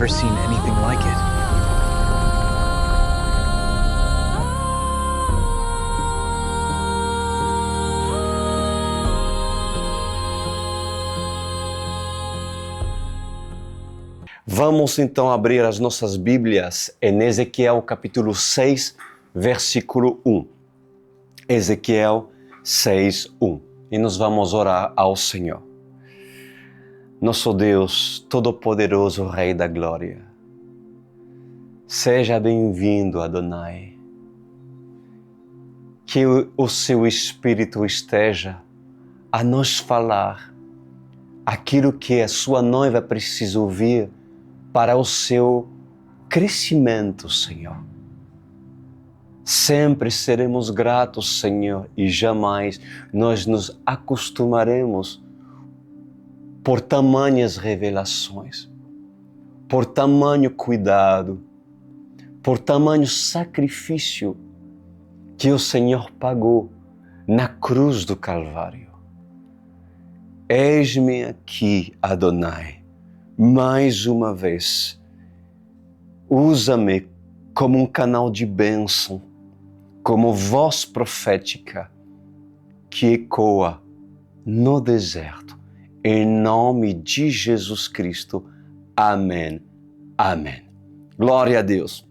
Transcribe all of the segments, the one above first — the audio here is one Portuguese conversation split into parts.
never seen anything like it. Vamos então abrir as nossas Bíblias em Ezequiel capítulo 6, versículo 1. Ezequiel 6, 1. E nós vamos orar ao Senhor. Nosso Deus, Todo-Poderoso, Rei da Glória, seja bem-vindo, Adonai. Que o seu Espírito esteja a nos falar aquilo que a sua noiva precisa ouvir para o seu crescimento, Senhor. Sempre seremos gratos, Senhor, e jamais nós nos acostumaremos por tamanhas revelações, por tamanho cuidado, por tamanho sacrifício que o Senhor pagou na cruz do Calvário. Eis-me aqui, Adonai, mais uma vez. Usa-me como um canal de bênção, como voz profética que ecoa no deserto. Em nome de Jesus Cristo. Amém. Amém. Glória a Deus.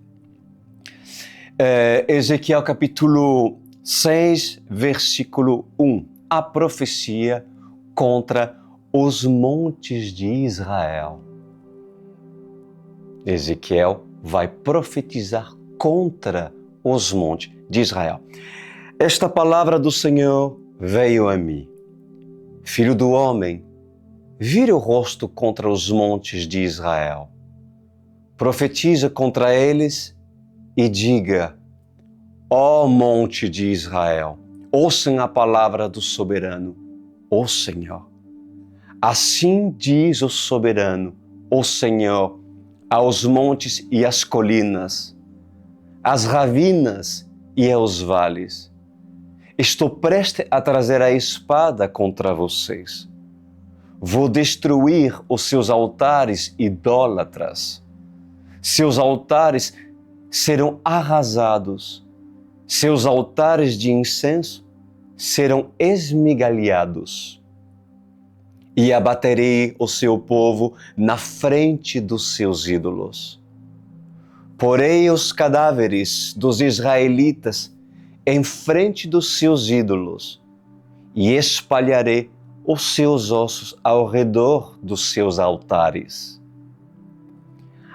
Ezequiel capítulo 6, versículo 1. A profecia contra os montes de Israel. Ezequiel vai profetizar contra os montes de Israel. Esta palavra do Senhor veio a mim. Filho do homem, vire o rosto contra os montes de Israel. Profetiza contra eles e diga: ó monte de Israel, ouçam a palavra do soberano, o Senhor. Assim diz o soberano, o Senhor, aos montes e às colinas, às ravinas e aos vales. Estou prestes a trazer a espada contra vocês. Vou destruir os seus altares idólatras. Seus altares serão arrasados. Seus altares de incenso serão esmigalhados. E abaterei o seu povo na frente dos seus ídolos. Porei os cadáveres dos israelitas em frente dos seus ídolos e espalharei os seus ossos ao redor dos seus altares.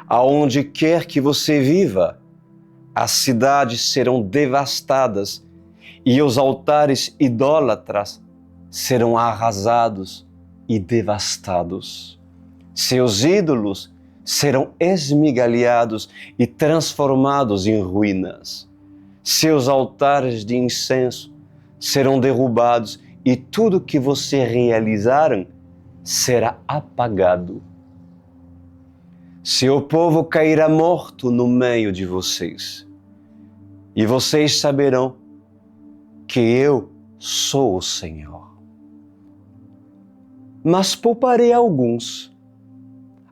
Aonde quer que você viva, as cidades serão devastadas e os altares idólatras serão arrasados e devastados. Seus ídolos serão esmigalhados e transformados em ruínas. Seus altares de incenso serão derrubados e tudo que você realizar será apagado. Seu povo cairá morto no meio de vocês. E vocês saberão que eu sou o Senhor. Mas pouparei alguns.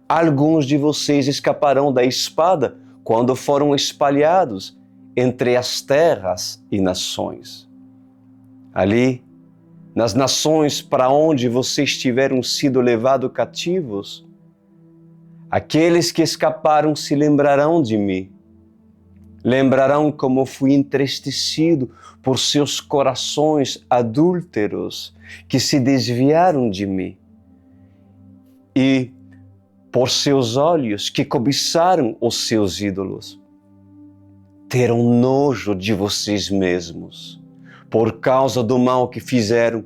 Alguns de vocês escaparão da espada quando foram espalhados entre as terras e nações. Ali, nas nações para onde vocês tiveram sido levados cativos, aqueles que escaparam se lembrarão de mim. Lembrarão como fui entristecido por seus corações adúlteros que se desviaram de mim. E por seus olhos que cobiçaram os seus ídolos. Terão nojo de vocês mesmos, por causa do mal que fizeram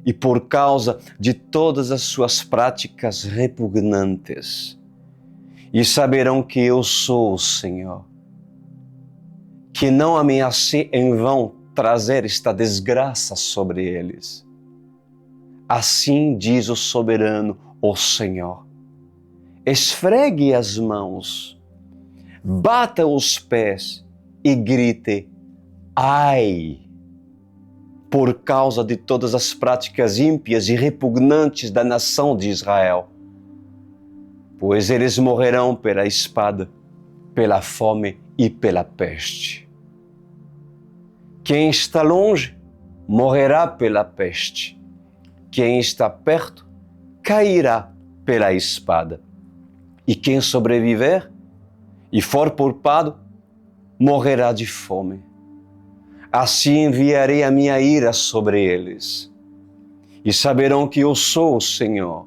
e por causa de todas as suas práticas repugnantes. E saberão que eu sou o Senhor, que não ameacei em vão trazer esta desgraça sobre eles. Assim diz o soberano, o Senhor. Esfregue as mãos, bata os pés e grite: ai! Por causa de todas as práticas ímpias e repugnantes da nação de Israel. pois eles morrerão pela espada, pela fome e pela peste. Quem está longe morrerá pela peste. Quem está perto cairá pela espada. E quem sobreviver e for poupado morrerá de fome. Assim enviarei a minha ira sobre eles. E saberão que eu sou o Senhor,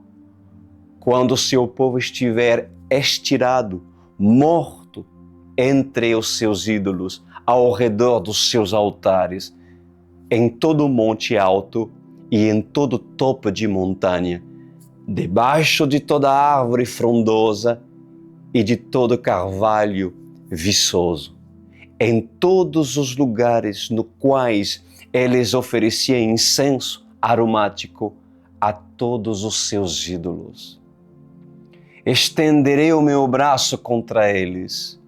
quando seu povo estiver estirado, morto entre os seus ídolos, ao redor dos seus altares, em todo monte alto e em todo topo de montanha, debaixo de toda árvore frondosa e de todo carvalho viçoso, em todos os lugares no quais eles ofereciam incenso aromático a todos os seus ídolos. Estenderei o meu braço contra eles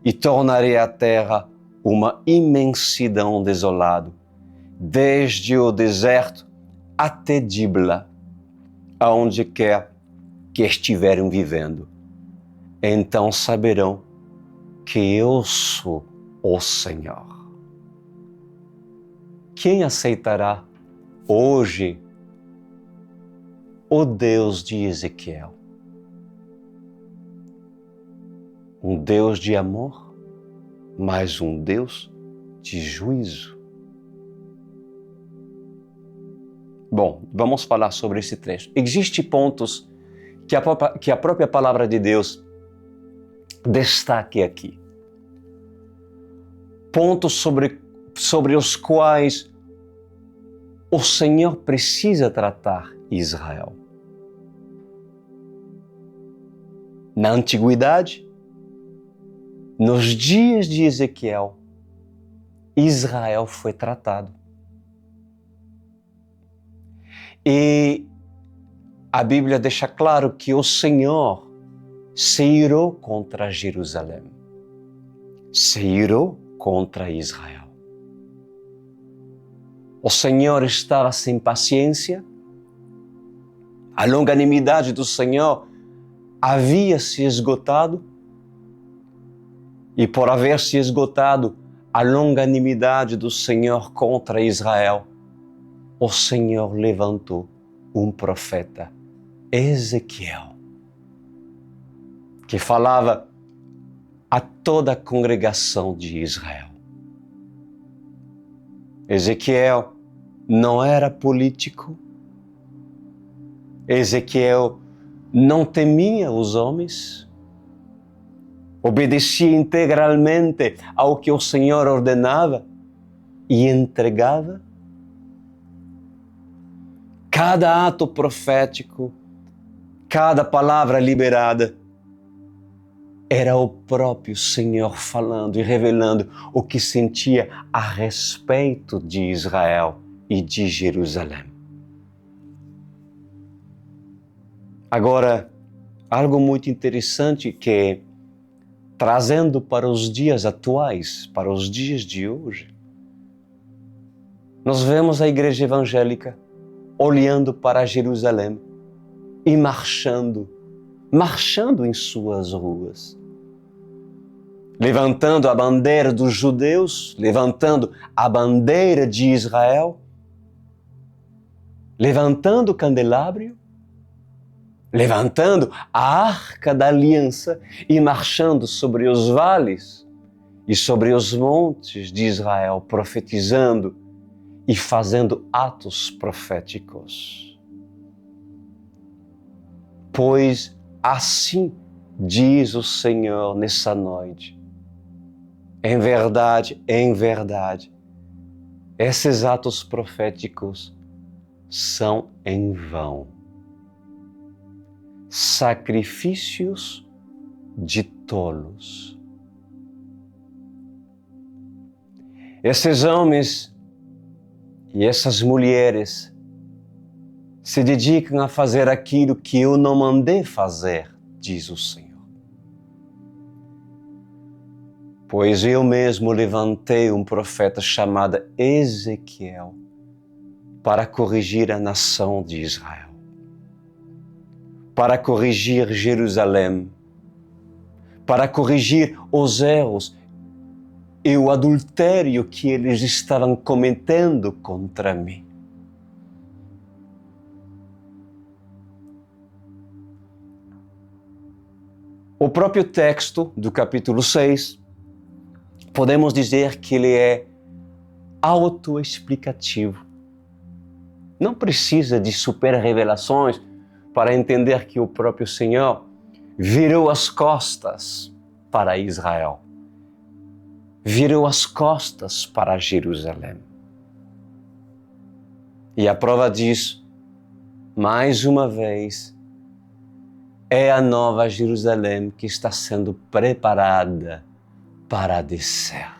e tornarei a terra uma imensidão desolada, desde o deserto até Dibla, aonde quer que estiverem vivendo. Então saberão que eu sou o Senhor. Quem aceitará hoje o Deus de Ezequiel? Um Deus de amor, mas um Deus de juízo. Bom, vamos falar sobre esse trecho. Existem pontos que a própria palavra de Deus destaque aqui. Pontos sobre os quais o Senhor precisa tratar Israel. Na antiguidade, nos dias de Ezequiel, Israel foi tratado. E a Bíblia deixa claro que o Senhor se irou contra Jerusalém, se irou contra Israel. O Senhor estava sem paciência, a longanimidade do Senhor havia se esgotado, e por haver se esgotado a longanimidade do Senhor contra Israel, o Senhor levantou um profeta, Ezequiel, que falava a toda a congregação de Israel. Ezequiel não era político, Ezequiel não temia os homens, obedecia integralmente ao que o Senhor ordenava e entregava. Cada ato profético, cada palavra liberada, era o próprio Senhor falando e revelando o que sentia a respeito de Israel e de Jerusalém. Agora, algo muito interessante que, trazendo para os dias atuais, para os dias de hoje, nós vemos a igreja evangélica olhando para Jerusalém e marchando em suas ruas, levantando a bandeira dos judeus, levantando a bandeira de Israel, levantando o candelabro, levantando a arca da aliança e marchando sobre os vales e sobre os montes de Israel, profetizando e fazendo atos proféticos. Pois assim diz o Senhor nessa noite: em verdade, esses atos proféticos são em vão. Sacrifícios de tolos. Esses homens e essas mulheres se dedicam a fazer aquilo que eu não mandei fazer, diz o Senhor. Pois eu mesmo levantei um profeta chamado Ezequiel para corrigir a nação de Israel. para corrigir Jerusalém, para corrigir os erros e o adultério que eles estavam cometendo contra mim. O próprio texto do capítulo 6, podemos dizer que ele é autoexplicativo. Não precisa de super revelações para entender que o próprio Senhor virou as costas para Israel, virou as costas para Jerusalém. E a prova disso, mais uma vez, é a nova Jerusalém que está sendo preparada para descer.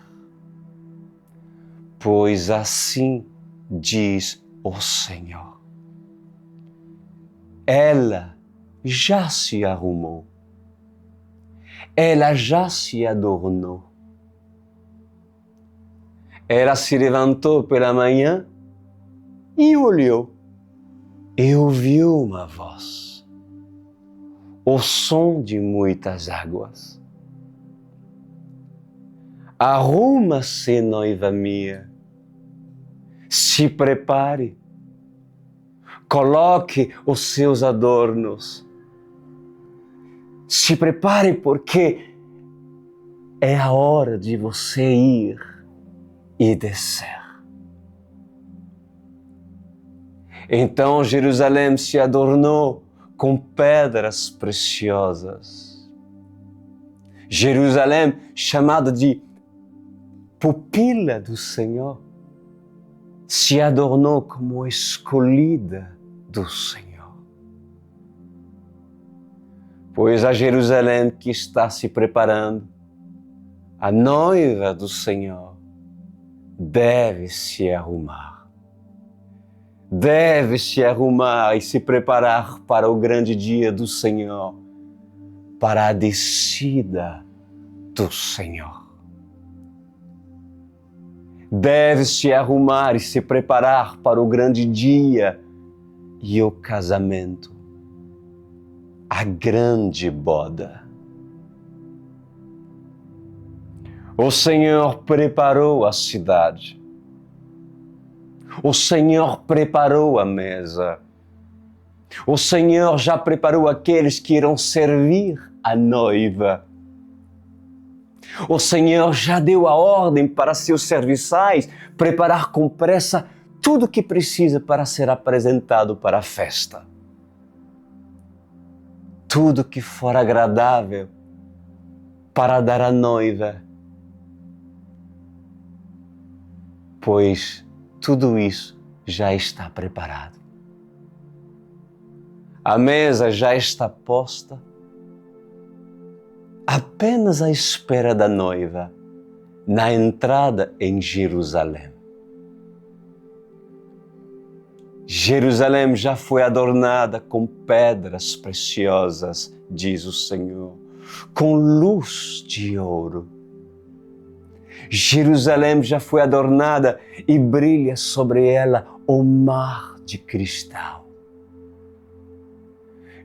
Pois assim diz o Senhor. Ela já se arrumou. Ela já se adornou. Ela se levantou pela manhã e olhou e ouviu uma voz, o som de muitas águas. Arruma-se, noiva minha, se prepare, coloque os seus adornos, se prepare porque é a hora de você ir e descer. Então Jerusalém se adornou com pedras preciosas. Jerusalém, chamada de pupila do Senhor, se adornou como escolhida do Senhor. Pois a Jerusalém que está se preparando, a noiva do Senhor, deve se arrumar. Deve se arrumar e se preparar para o grande dia do Senhor, para a descida do Senhor. Deve se arrumar e se preparar para o grande dia e o casamento, a grande boda. O Senhor preparou a cidade. O Senhor preparou a mesa. O Senhor já preparou aqueles que irão servir a noiva. O Senhor já deu a ordem para seus serviçais preparar com pressa tudo o que precisa para ser apresentado para a festa. Tudo que for agradável para dar à noiva, pois tudo isso já está preparado. A mesa já está posta, apenas à espera da noiva, na entrada em Jerusalém. Jerusalém já foi adornada com pedras preciosas, diz o Senhor, com luz de ouro. Jerusalém já foi adornada e brilha sobre ela o mar de cristal.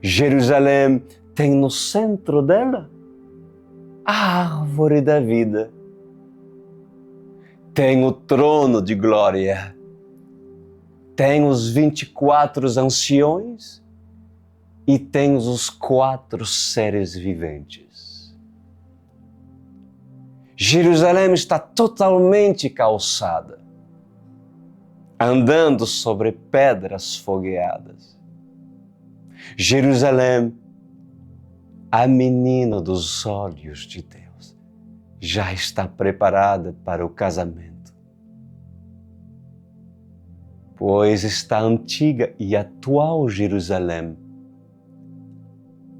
Jerusalém tem no centro dela a árvore da vida. Tem o trono de glória. Tem os 24 anciões e tem os 4 seres viventes. Jerusalém está totalmente calçada, andando sobre pedras fogueadas. Jerusalém, a menina dos olhos de Deus, já está preparada para o casamento. Pois está a antiga e atual Jerusalém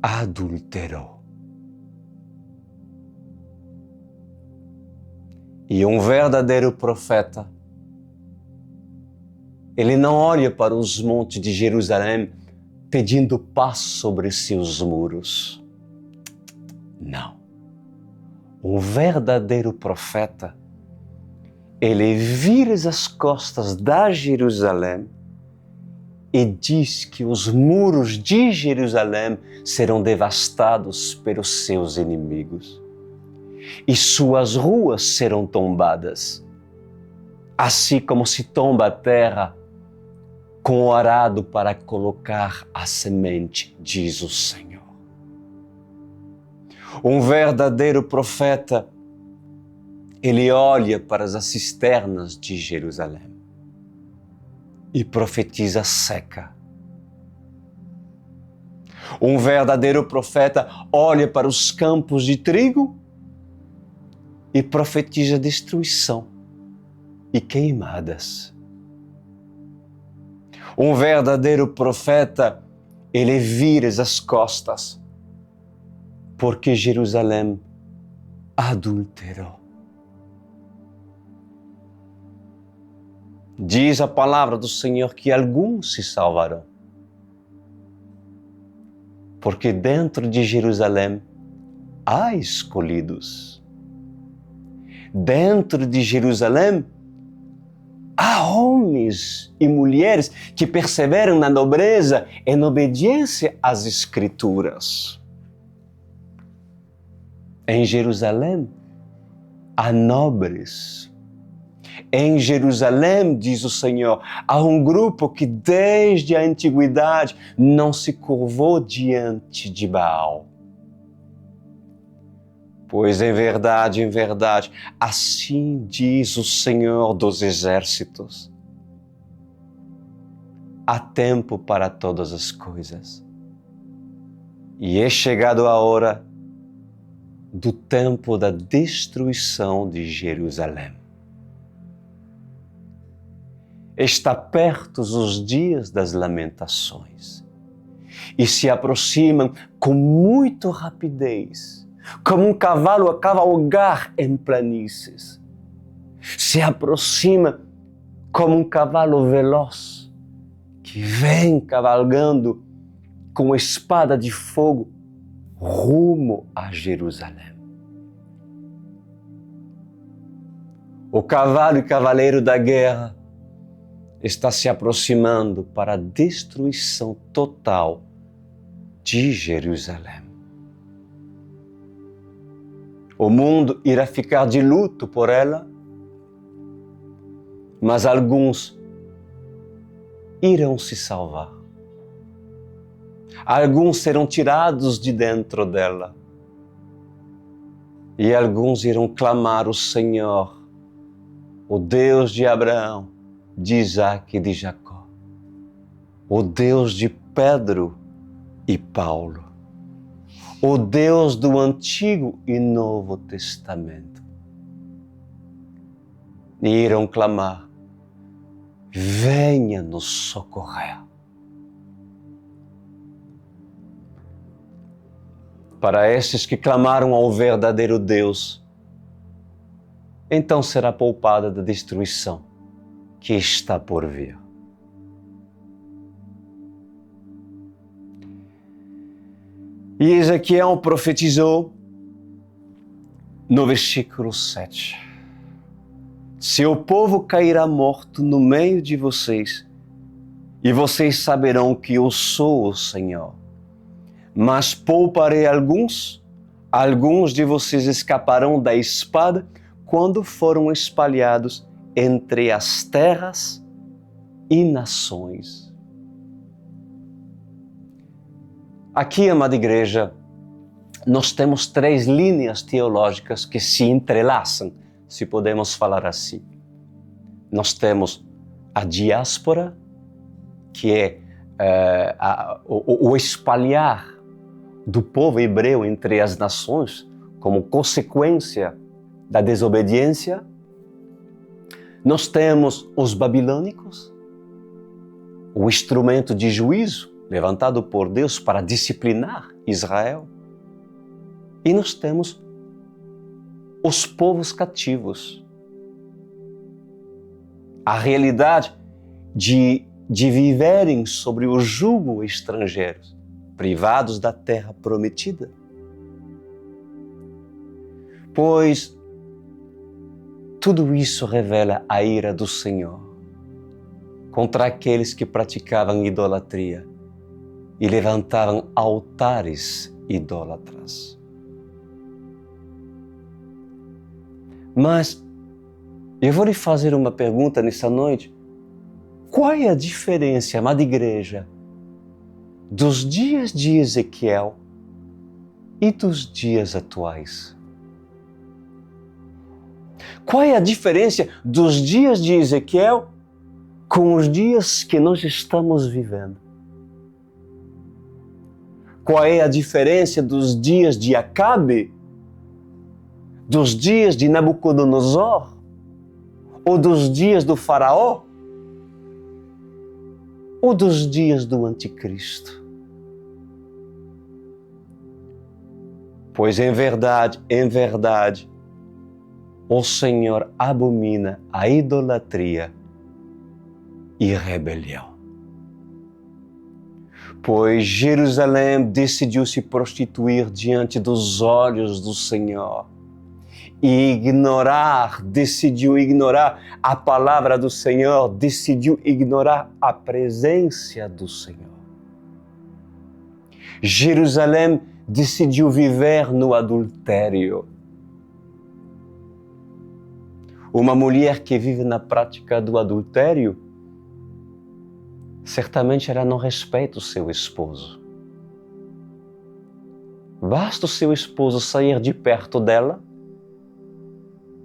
adulterou. E um verdadeiro profeta, ele não olha para os montes de Jerusalém pedindo paz sobre seus muros. Não. Um verdadeiro profeta, ele vira as costas da Jerusalém e diz que os muros de Jerusalém serão devastados pelos seus inimigos e suas ruas serão tombadas, assim como se tomba a terra com o arado para colocar a semente, diz o Senhor. Um verdadeiro profeta, ele olha para as cisternas de Jerusalém e profetiza seca. Um verdadeiro profeta olha para os campos de trigo e profetiza destruição e queimadas. Um verdadeiro profeta, ele vira as costas, porque Jerusalém adulterou. Diz a palavra do Senhor que alguns se salvarão, porque dentro de Jerusalém há escolhidos. Dentro de Jerusalém há homens e mulheres que perseveram na nobreza e na obediência às Escrituras. Em Jerusalém há nobres. Em Jerusalém, diz o Senhor, há um grupo que desde a antiguidade não se curvou diante de Baal. Pois em verdade, assim diz o Senhor dos Exércitos: há tempo para todas as coisas, e é chegado a hora do tempo da destruição de Jerusalém. Está perto os dias das lamentações e se aproximam com muita rapidez, como um cavalo a cavalgar em planícies. Se aproxima como um cavalo veloz que vem cavalgando com espada de fogo rumo a Jerusalém. O cavalo e cavaleiro da guerra está se aproximando para a destruição total de Jerusalém. O mundo irá ficar de luto por ela, mas alguns irão se salvar. Alguns serão tirados de dentro dela e alguns irão clamar o Senhor, o Deus de Abraão, de Isaac e de Jacó, o Deus de Pedro e Paulo, o Deus do Antigo e Novo Testamento. E irão clamar: venha nos socorrer. Para estes que clamaram ao verdadeiro Deus, então será poupada da destruição que está por vir. E Ezequiel profetizou no versículo 7. Seu povo cairá morto no meio de vocês, e vocês saberão que eu sou o Senhor. Mas pouparei alguns de vocês escaparão da espada quando foram espalhados entre as terras e nações. Aqui, amada igreja, nós temos 3 linhas teológicas que se entrelaçam, se podemos falar assim. Nós temos a diáspora, que é o espalhar do povo hebreu entre as nações como consequência da desobediência. Nós temos os babilônicos, o instrumento de juízo levantado por Deus para disciplinar Israel. E nós temos os povos cativos. A realidade de viverem sobre o jugo estrangeiro, privados da terra prometida. Pois tudo isso revela a ira do Senhor. contra aqueles que praticavam idolatria e levantavam altares idólatras. Mas eu vou lhe fazer uma pergunta nessa noite. Qual é a diferença, amada igreja, dos dias de Ezequiel e dos dias atuais? Qual é a diferença dos dias de Ezequiel com os dias que nós estamos vivendo? Qual é a diferença dos dias de Acabe, dos dias de Nabucodonosor ou dos dias do Faraó ou dos dias do Anticristo? Pois em verdade, o Senhor abomina a idolatria e rebelião. Pois Jerusalém decidiu se prostituir diante dos olhos do Senhor e decidiu ignorar a palavra do Senhor, decidiu ignorar a presença do Senhor. Jerusalém decidiu viver no adultério. Uma mulher que vive na prática do adultério, certamente ela não respeita o seu esposo. Basta o seu esposo sair de perto dela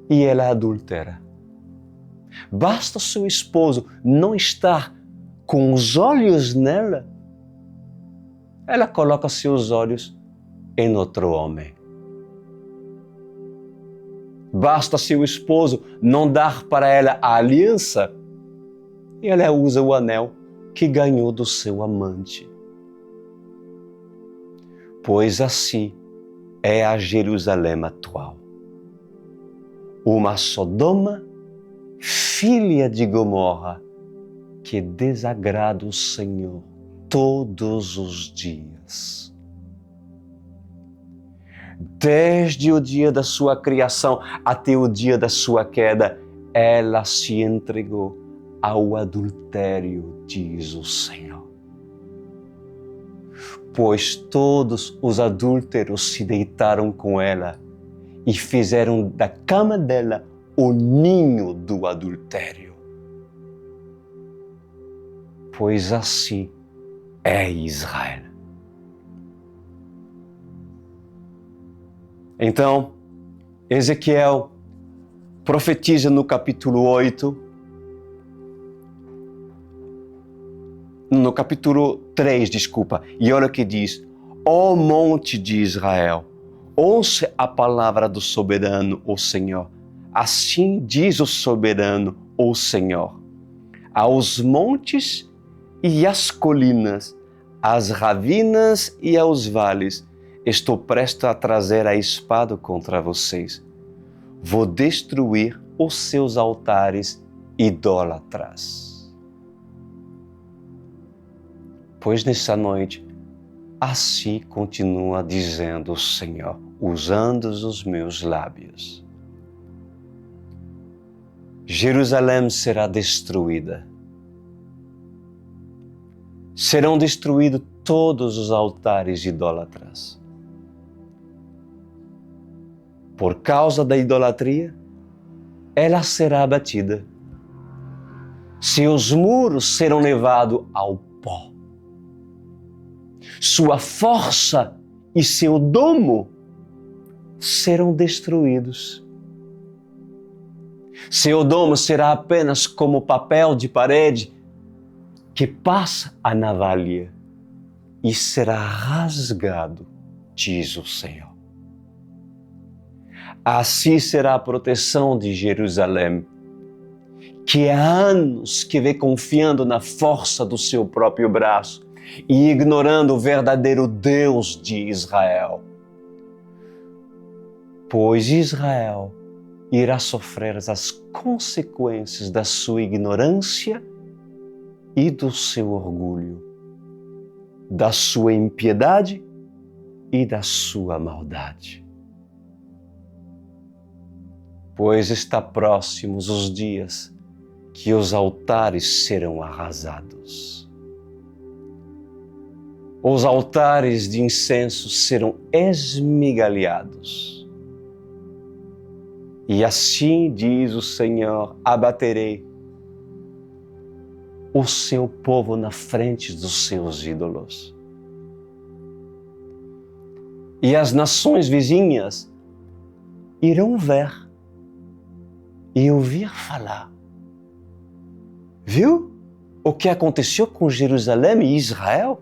e ela adultera. Basta o seu esposo não estar com os olhos nela, ela coloca seus olhos em outro homem. Basta seu esposo não dar para ela a aliança e ela usa o anel que ganhou do seu amante. Pois assim é a Jerusalém atual. Uma Sodoma, filha de Gomorra, que desagrada o Senhor todos os dias. Desde o dia da sua criação até o dia da sua queda, ela se entregou ao adultério, diz o Senhor. Pois todos os adúlteros se deitaram com ela e fizeram da cama dela o ninho do adultério. Pois assim é Israel. Então, Ezequiel profetiza no capítulo 3, e olha o que diz: ó monte de Israel, ouça a palavra do soberano, o Senhor. Assim diz o soberano, o Senhor. Aos montes e às colinas, às ravinas e aos vales, estou presto a trazer a espada contra vocês. Vou destruir os seus altares idólatras. Pois nessa noite, assim continua dizendo o Senhor, usando os meus lábios. Jerusalém será destruída. Serão destruídos todos os altares idólatras. Por causa da idolatria, ela será abatida. Seus muros serão levados ao pó. Sua força e seu domo serão destruídos. Seu domo será apenas como papel de parede que passa a navalha e será rasgado, diz o Senhor. Assim será a proteção de Jerusalém, que há anos que vem confiando na força do seu próprio braço e ignorando o verdadeiro Deus de Israel. Pois Israel irá sofrer as consequências da sua ignorância e do seu orgulho, da sua impiedade e da sua maldade. Pois está próximos os dias que os altares serão arrasados. Os altares de incenso serão esmigalhados. E assim diz o Senhor: abaterei o seu povo na frente dos seus ídolos. E as nações vizinhas irão ver e ouvir falar. Viu o que aconteceu com Jerusalém e Israel?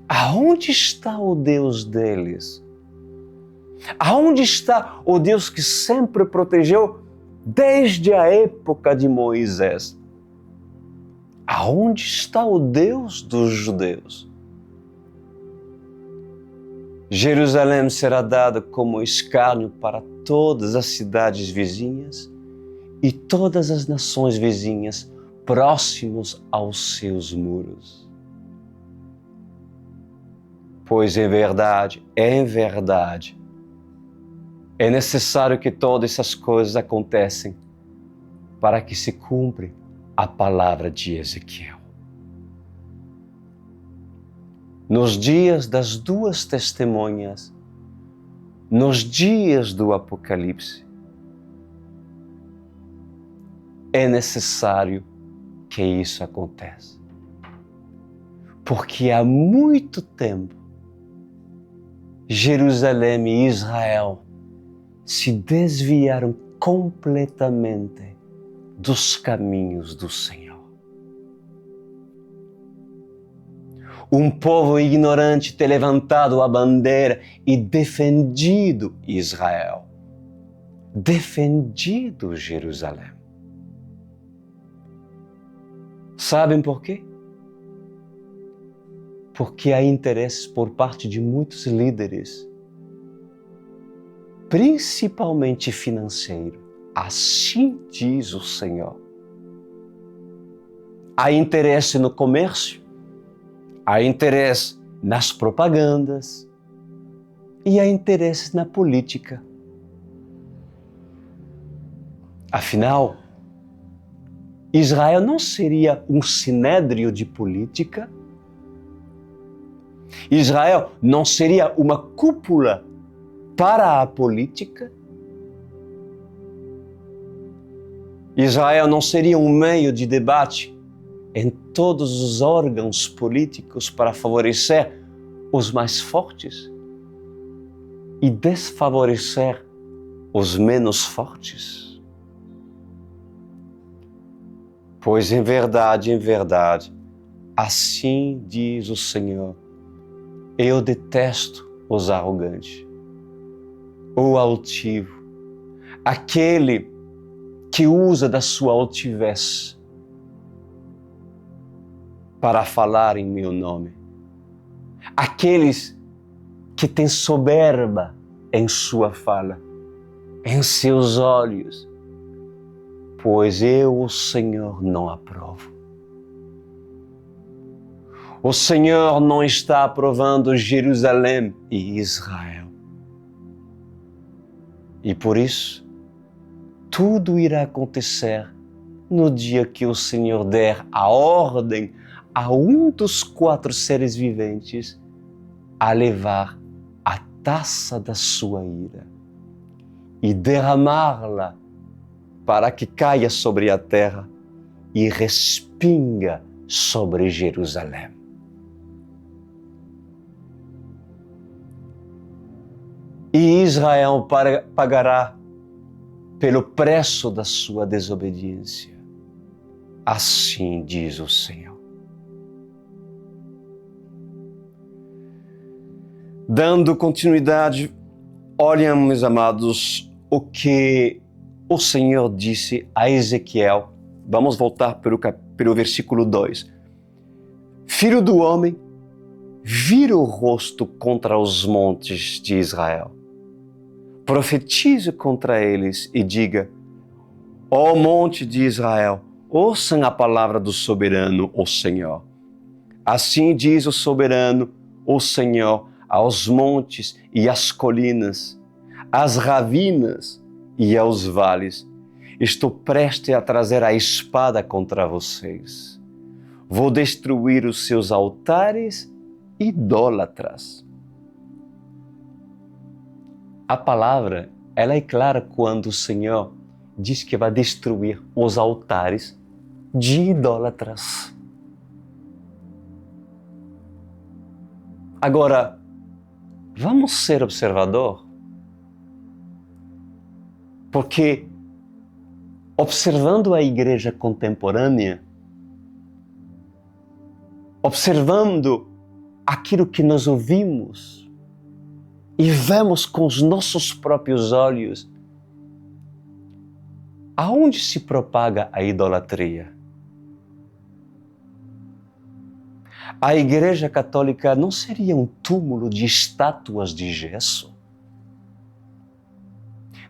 Aonde está o Deus deles? Aonde está o Deus que sempre protegeu desde a época de Moisés? Aonde está o Deus dos judeus? Jerusalém será dada como escárnio para todas as cidades vizinhas e todas as nações vizinhas próximos aos seus muros. Pois em verdade, é necessário que todas essas coisas aconteçam para que se cumpra a palavra de Ezequiel. Nos dias das duas testemunhas, nos dias do Apocalipse, é necessário que isso aconteça. Porque há muito tempo, Jerusalém e Israel se desviaram completamente dos caminhos do Senhor. Um povo ignorante tem levantado a bandeira e defendido Israel, defendido Jerusalém. Sabem por quê? Porque há interesses por parte de muitos líderes, principalmente financeiro. Assim diz o Senhor. Há interesse no comércio, há interesse nas propagandas e há interesse na política. Afinal, Israel não seria um sinédrio de política? Israel não seria uma cúpula para a política? Israel não seria um meio de debate em todos os órgãos políticos para favorecer os mais fortes e desfavorecer os menos fortes? Pois em verdade, assim diz o Senhor, eu detesto os arrogantes, o altivo, aquele que usa da sua altivez para falar em meu nome, aqueles que têm soberba em sua fala, em seus olhos, pois eu, o Senhor, não aprovo. O Senhor não está aprovando Jerusalém e Israel. E por isso, tudo irá acontecer no dia que o Senhor der a ordem a um dos 4 seres viventes a levar a taça da sua ira e derramá-la para que caia sobre a terra e respinga sobre Jerusalém. E Israel pagará pelo preço da sua desobediência. Assim diz o Senhor. Dando continuidade, olhem, meus amados, o que o Senhor disse a Ezequiel. Vamos voltar pelo versículo 2. Filho do homem, vira o rosto contra os montes de Israel. Profetize contra eles e diga: ó monte de Israel, ouçam a palavra do soberano, o Senhor. Assim diz o soberano, o Senhor, aos montes e às colinas, às ravinas e aos vales: estou prestes a trazer a espada contra vocês. Vou destruir os seus altares idólatras. A palavra, ela é clara quando o Senhor diz que vai destruir os altares de idólatras. Agora, vamos ser observador, porque observando a igreja contemporânea, observando aquilo que nós ouvimos e vemos com os nossos próprios olhos, aonde se propaga a idolatria? A Igreja Católica não seria um túmulo de estátuas de gesso?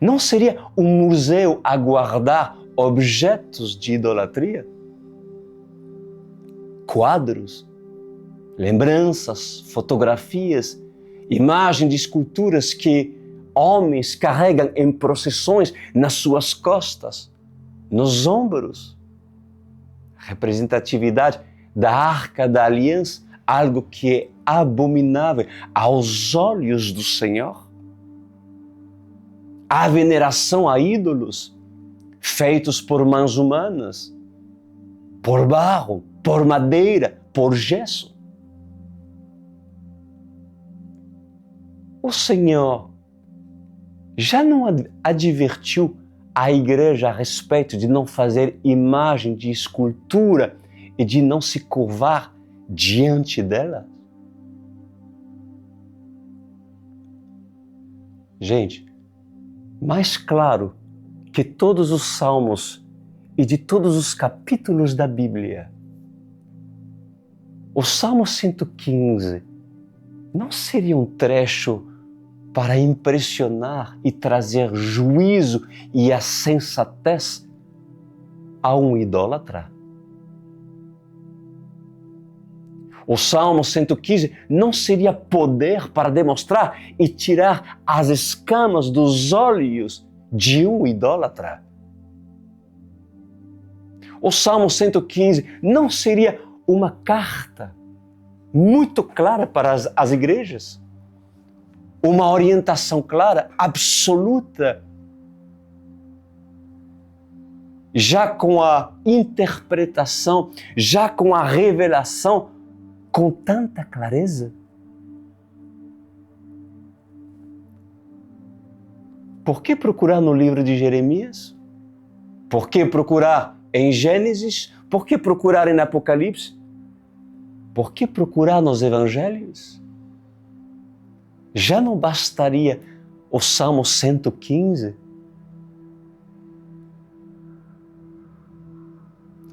Não seria um museu a guardar objetos de idolatria? Quadros, lembranças, fotografias, imagens de esculturas que homens carregam em procissões nas suas costas, nos ombros. Representatividade da Arca da Aliança, algo que é abominável aos olhos do Senhor. A veneração a ídolos feitos por mãos humanas, por barro, por madeira, por gesso. O Senhor já não advertiu a igreja a respeito de não fazer imagem de escultura e de não se curvar diante dela? Gente, mais claro que todos os salmos e de todos os capítulos da Bíblia, o Salmo 115 não seria um trecho para impressionar e trazer juízo e a sensatez a um idólatra? O Salmo 115 não seria poder para demonstrar e tirar as escamas dos olhos de um idólatra? O Salmo 115 não seria uma carta muito clara para as igrejas? Uma orientação clara, absoluta, já com a interpretação, já com a revelação, com tanta clareza? Por que procurar no livro de Jeremias? Por que procurar em Gênesis? Por que procurar em Apocalipse? Por que procurar nos evangelhos? Já não bastaria o Salmo 115?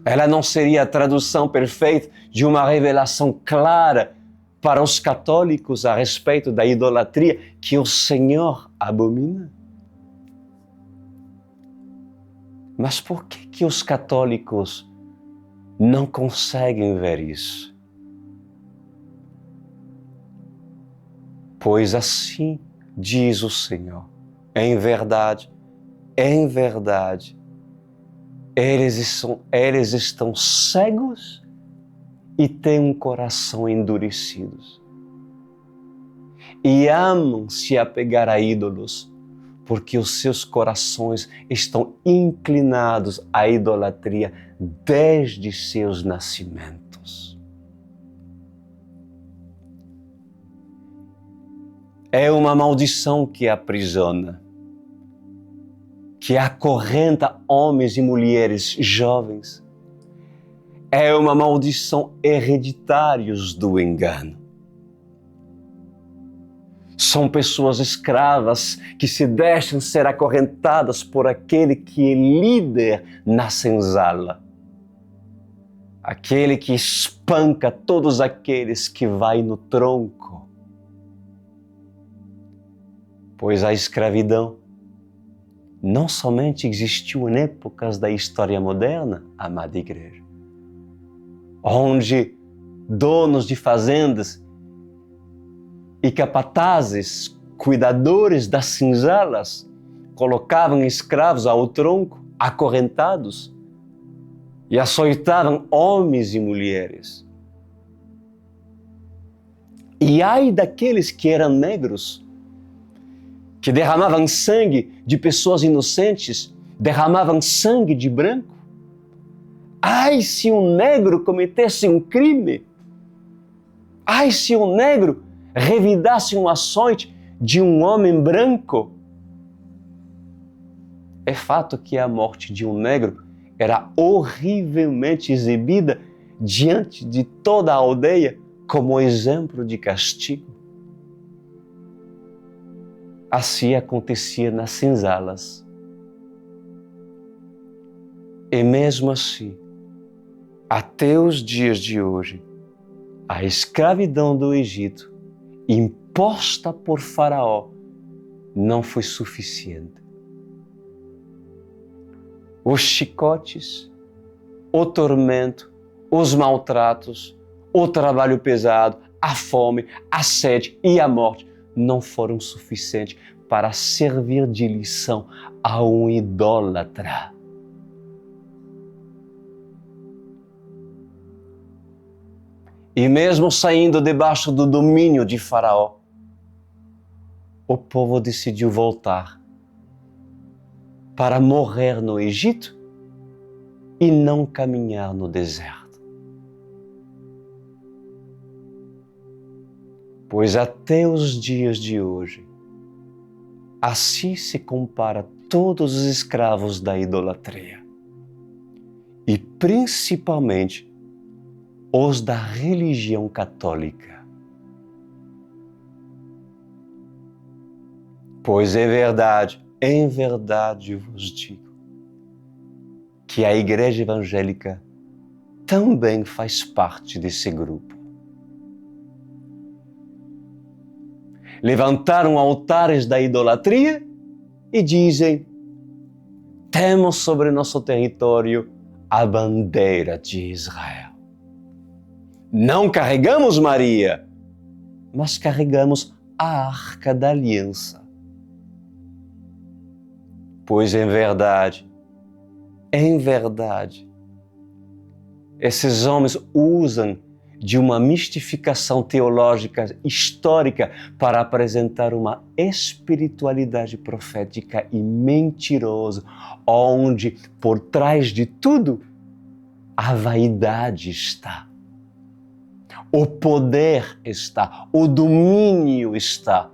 Ela não seria a tradução perfeita de uma revelação clara para os católicos a respeito da idolatria que o Senhor abomina? Mas por que os católicos não conseguem ver isso? Pois assim diz o Senhor, em verdade, eles estão cegos e têm um coração endurecido. E amam se apegar a ídolos, porque os seus corações estão inclinados à idolatria desde seus nascimentos. É uma maldição que aprisiona, que acorrenta homens e mulheres jovens. É uma maldição hereditária do engano. São pessoas escravas que se deixam ser acorrentadas por aquele que é líder na senzala. Aquele que espanca todos aqueles que vai no tronco. Pois a escravidão não somente existiu em épocas da história moderna, amada igreja, onde donos de fazendas e capatazes, cuidadores das senzalas, colocavam escravos ao tronco, acorrentados e açoitavam homens e mulheres. E ai daqueles que eram negros, que derramavam sangue de pessoas inocentes, derramavam sangue de branco. Ai se um negro cometesse um crime, ai se um negro revidasse um açoite de um homem branco. É fato que a morte de um negro era horrivelmente exibida diante de toda a aldeia como exemplo de castigo. Assim acontecia nas senzalas. E mesmo assim, até os dias de hoje, a escravidão do Egito, imposta por Faraó, não foi suficiente. Os chicotes, o tormento, os maltratos, o trabalho pesado, a fome, a sede e a morte não foram suficientes para servir de lição a um idólatra. E mesmo saindo debaixo do domínio de Faraó, o povo decidiu voltar para morrer no Egito e não caminhar no deserto. Pois até os dias de hoje, assim se compara todos os escravos da idolatria, e principalmente os da religião católica. Pois é verdade, em verdade vos digo, que a Igreja Evangélica também faz parte desse grupo. Levantaram altares da idolatria e dizem: temos sobre nosso território a bandeira de Israel. Não carregamos Maria, mas carregamos a Arca da Aliança. Pois em verdade, esses homens usam de uma mistificação teológica histórica para apresentar uma espiritualidade profética e mentirosa, onde por trás de tudo a vaidade está. O poder está, o domínio está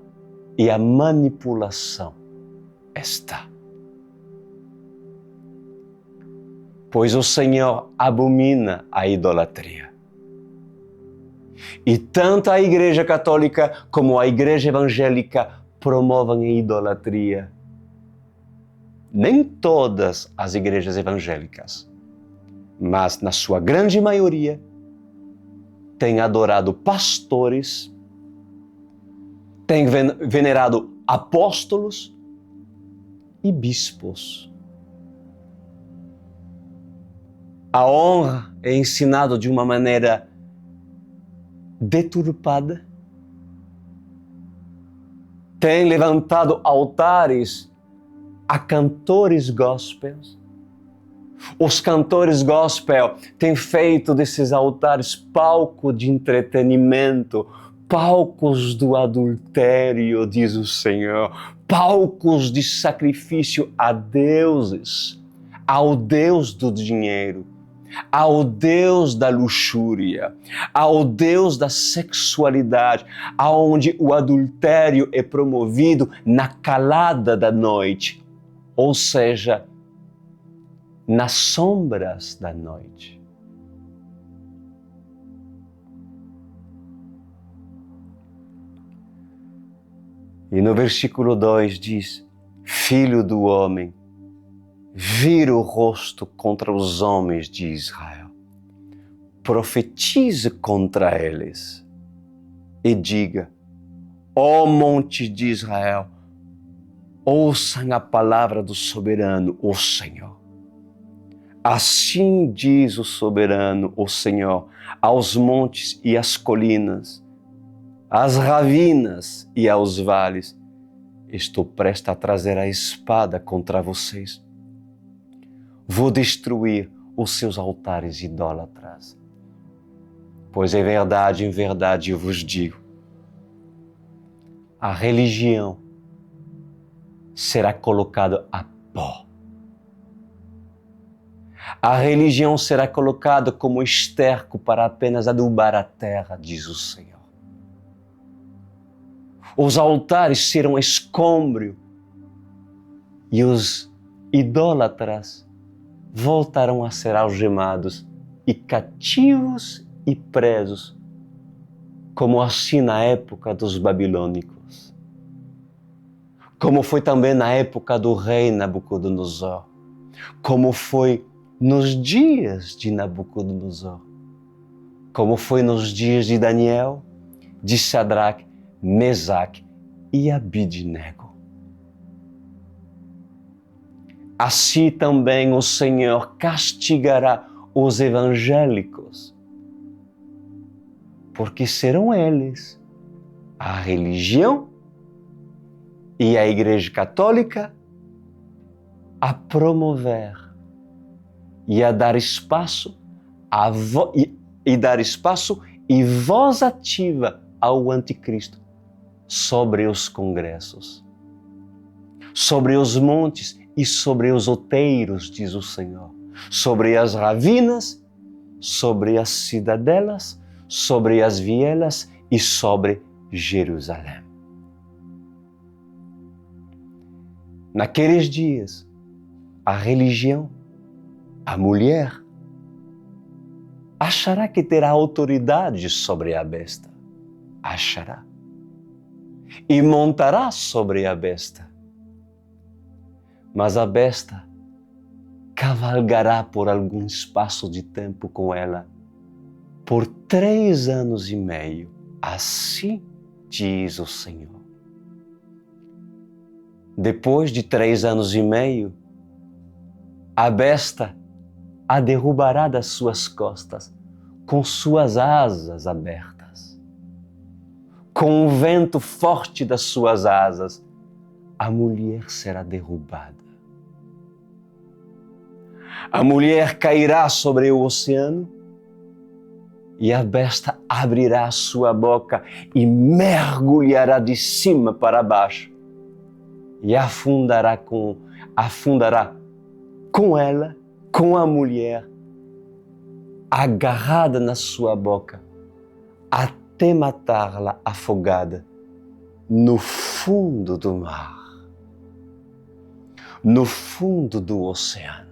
e a manipulação está. Pois o Senhor abomina a idolatria. E tanto a Igreja Católica como a Igreja Evangélica promovem a idolatria. Nem todas as igrejas evangélicas, mas na sua grande maioria, têm adorado pastores, têm venerado apóstolos e bispos. A honra é ensinada de uma maneira deturpada. Tem levantado altares a cantores gospels. Os cantores gospel têm feito desses altares palco de entretenimento, palcos do adultério, diz o Senhor, palcos de sacrifício a deuses, ao Deus do dinheiro, ao Deus da luxúria, ao Deus da sexualidade, aonde o adultério é promovido na calada da noite, ou seja, nas sombras da noite. E no versículo 2 diz: Filho do homem, vira o rosto contra os homens de Israel, profetize contra eles e diga: ó monte de Israel, ouçam a palavra do soberano, o Senhor. Assim diz o soberano, o Senhor, aos montes e às colinas, às ravinas e aos vales: estou prestes a trazer a espada contra vocês. vou destruir os seus altares idólatras. Pois em verdade eu vos digo, a religião será colocada a pó. A religião será colocada como esterco para apenas adubar a terra, diz o Senhor. Os altares serão escombro e os idólatras voltarão a ser algemados e cativos e presos, como assim na época dos babilônicos, como foi também na época do rei Nabucodonosor, como foi nos dias de Nabucodonosor, como foi nos dias de Daniel, de Sadraque, Mesaque e Abidnego. Assim também o Senhor castigará os evangélicos, porque serão eles, a religião e a Igreja Católica, a promover e a dar espaço e voz ativa ao anticristo sobre os congressos, sobre os montes e sobre os outeiros, diz o Senhor, sobre as ravinas, sobre as cidadelas, sobre as vielas e sobre Jerusalém. Naqueles dias, a religião, a mulher, achará que terá autoridade sobre a besta. Achará. E montará sobre a besta. Mas a besta cavalgará por algum espaço de tempo com ela, por 3 anos e meio. Assim diz o Senhor. Depois de 3 anos e meio, a besta a derrubará das suas costas, com suas asas abertas. Com o vento forte das suas asas, a mulher será derrubada. A mulher cairá sobre o oceano e a besta abrirá a sua boca e mergulhará de cima para baixo e afundará com ela, com a mulher, agarrada na sua boca, até matá-la afogada no fundo do mar, no fundo do oceano.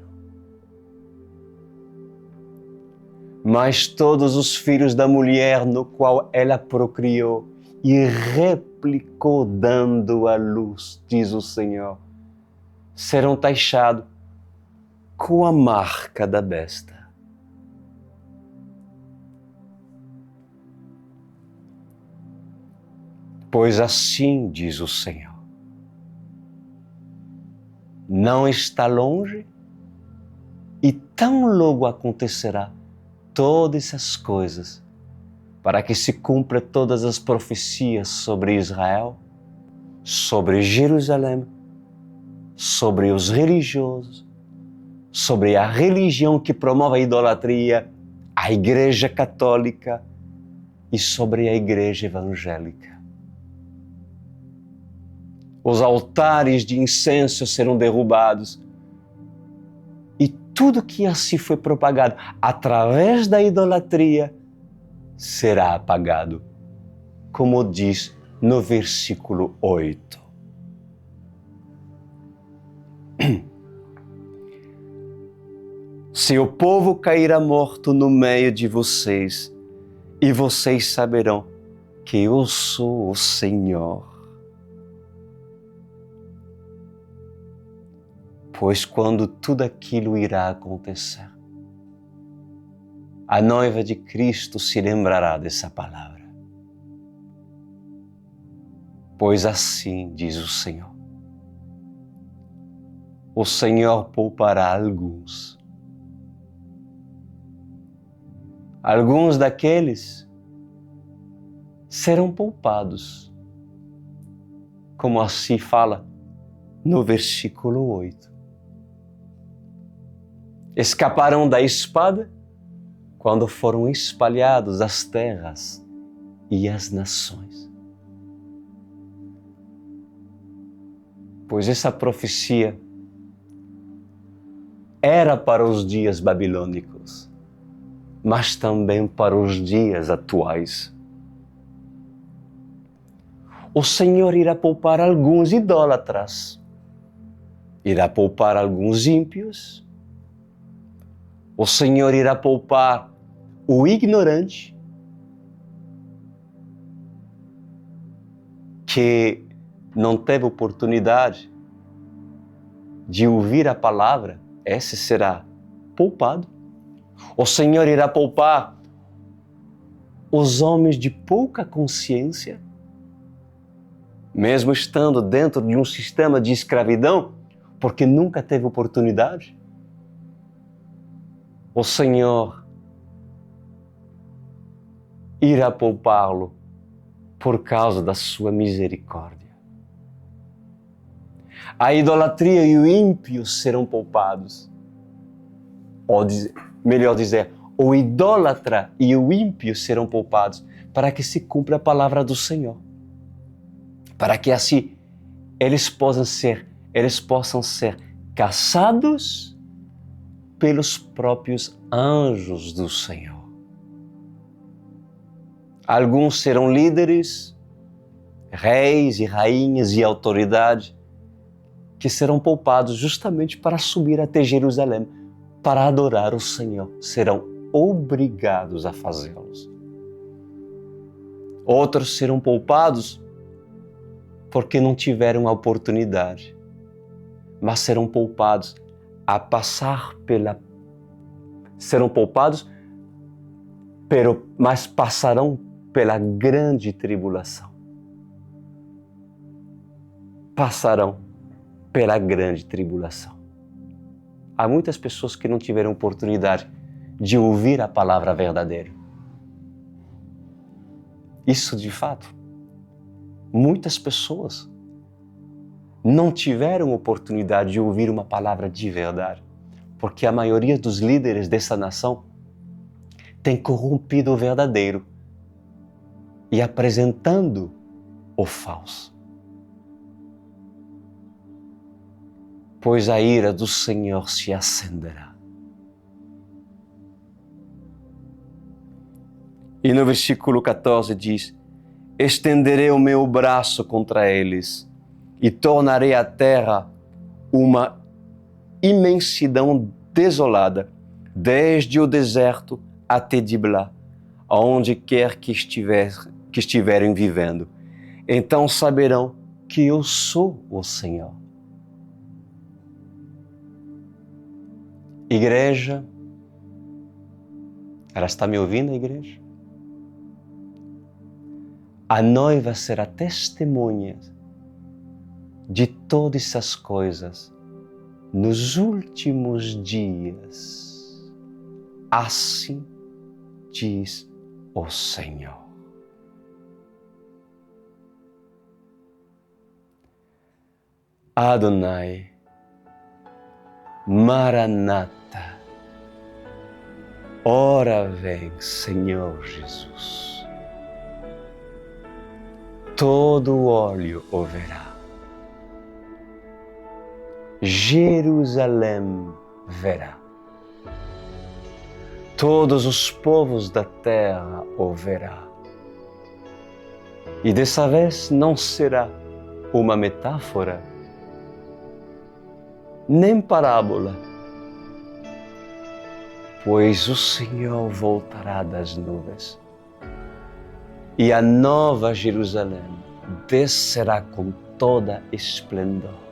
Mas todos os filhos da mulher no qual ela procriou e replicou dando à luz, diz o Senhor, serão taxados com a marca da besta. Pois assim diz o Senhor, não está longe e tão logo acontecerá todas essas coisas, para que se cumpra todas as profecias sobre Israel, sobre Jerusalém, sobre os religiosos, sobre a religião que promove a idolatria, a Igreja Católica e sobre a Igreja Evangélica. Os altares de incenso serão derrubados e tudo que assim foi propagado através da idolatria será apagado, como diz no versículo 8. Seu povo cairá morto no meio de vocês, e vocês saberão que eu sou o Senhor. Pois quando tudo aquilo irá acontecer, a noiva de Cristo se lembrará dessa palavra. Pois assim diz o Senhor poupará alguns. Alguns daqueles serão poupados, como assim fala no versículo 8. escaparão da espada quando foram espalhados as terras e as nações. Pois essa profecia era para os dias babilônicos, mas também para os dias atuais. O Senhor irá poupar alguns idólatras, irá poupar alguns ímpios, o Senhor irá poupar o ignorante, que não teve oportunidade de ouvir a palavra, esse será poupado. O Senhor irá poupar os homens de pouca consciência, mesmo estando dentro de um sistema de escravidão, porque nunca teve oportunidade. O Senhor irá poupá-lo por causa da sua misericórdia. A idolatria e o ímpio serão poupados. Ou melhor dizer, o idólatra e o ímpio serão poupados para que se cumpra a palavra do Senhor. Para que assim eles possam ser caçados pelos próprios anjos do Senhor. Alguns serão líderes, reis e rainhas e autoridade que serão poupados justamente para subir até Jerusalém, para adorar o Senhor. Serão obrigados a fazê-los. Outros serão poupados porque não tiveram a oportunidade, mas serão poupados a passar serão poupados, mas passarão pela grande tribulação. Passarão pela grande tribulação. Há muitas pessoas que não tiveram oportunidade de ouvir a palavra verdadeira. Isso de fato, muitas pessoas não tiveram oportunidade de ouvir uma palavra de verdade, porque a maioria dos líderes dessa nação tem corrompido o verdadeiro e apresentando o falso. Pois a ira do Senhor se acenderá. E no versículo 14 diz: estenderei o meu braço contra eles e tornarei a terra uma imensidão desolada, desde o deserto até Diblá, aonde quer que estiverem vivendo. Então saberão que eu sou o Senhor. Igreja, ela está me ouvindo, a igreja? A noiva será testemunha de todas essas coisas nos últimos dias. Assim diz o Senhor. Adonai, Maranata, ora vem, Senhor Jesus. Todo olho o verá. Jerusalém verá. Todos os povos da terra o verá. E dessa vez não será uma metáfora, nem parábola, pois o Senhor voltará das nuvens e a nova Jerusalém descerá com toda esplendor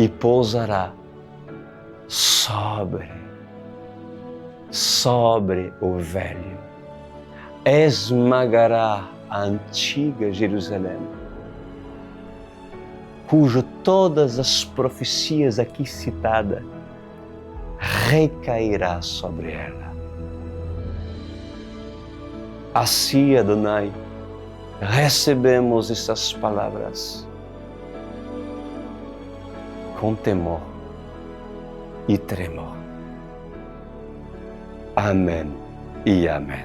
e pousará sobre o velho, esmagará a antiga Jerusalém, cujo todas as profecias aqui citadas recairá sobre ela. Assim, Adonai, recebemos essas palavras com temor e tremor. Amém e amém.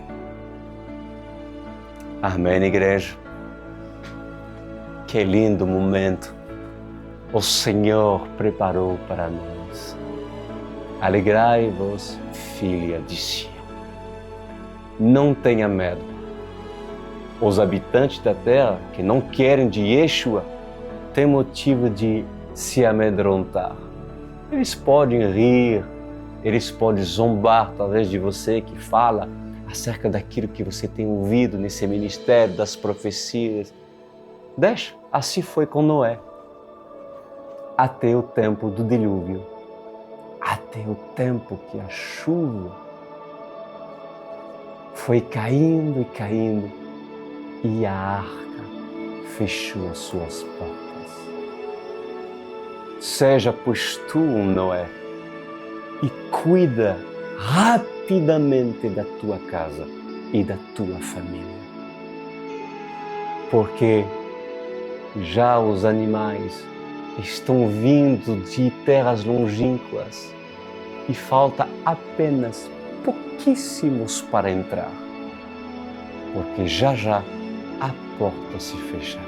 Amém, igreja. Que lindo momento o Senhor preparou para nós. Alegrai-vos, filha de Sião. Não tenha medo. Os habitantes da terra que não querem de Yeshua têm motivo de se amedrontar. Eles podem rir, eles podem zombar talvez de você que fala acerca daquilo que você tem ouvido nesse ministério das profecias. Deixa, assim foi com Noé. Até o tempo do dilúvio, até o tempo que a chuva foi caindo e caindo e a arca fechou as suas portas. Seja, pois, tu um Noé e cuida rapidamente da tua casa e da tua família, porque já os animais estão vindo de terras longínquas e falta apenas pouquíssimos para entrar, porque já já a porta se fechará.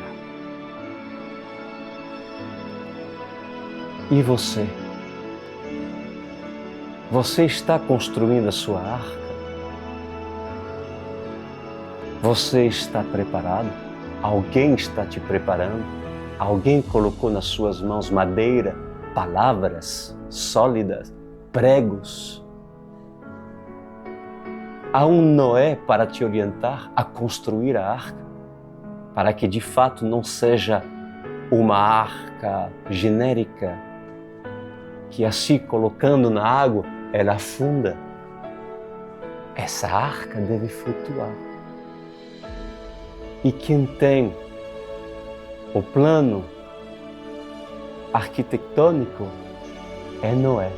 E você? Você está construindo a sua arca? Você está preparado? Alguém está te preparando? Alguém colocou nas suas mãos madeira, palavras sólidas, pregos? Há um Noé para te orientar a construir a arca, para que de fato não seja uma arca genérica, que assim colocando na água, ela afunda. Essa arca deve flutuar. E quem tem o plano arquitetônico é Noé.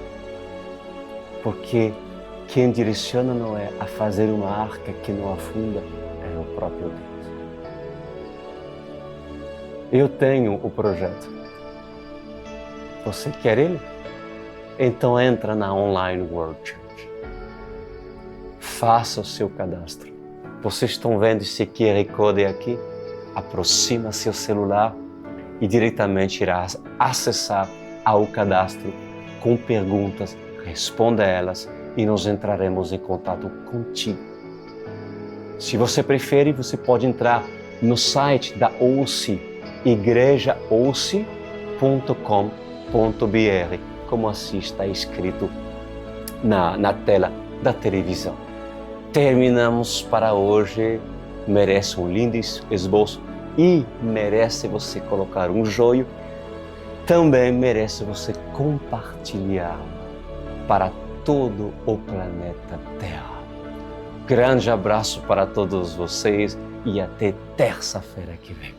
Porque quem direciona Noé a fazer uma arca que não afunda é o próprio Deus. Eu tenho o projeto. Você quer ele? Então entra na Online World Church. Faça o seu cadastro. Vocês estão vendo esse QR Code aqui? Aproxima seu celular e diretamente irá acessar ao cadastro com perguntas, responda a elas e nós entraremos em contato contigo. Se você prefere, você pode entrar no site da OUCE, igrejaouce.com.br, como assim está escrito na tela da televisão. Terminamos para hoje. Merece um lindo esboço e merece você colocar um joio. Também merece você compartilhar para todo o planeta Terra. Grande abraço para todos vocês e até terça-feira que vem.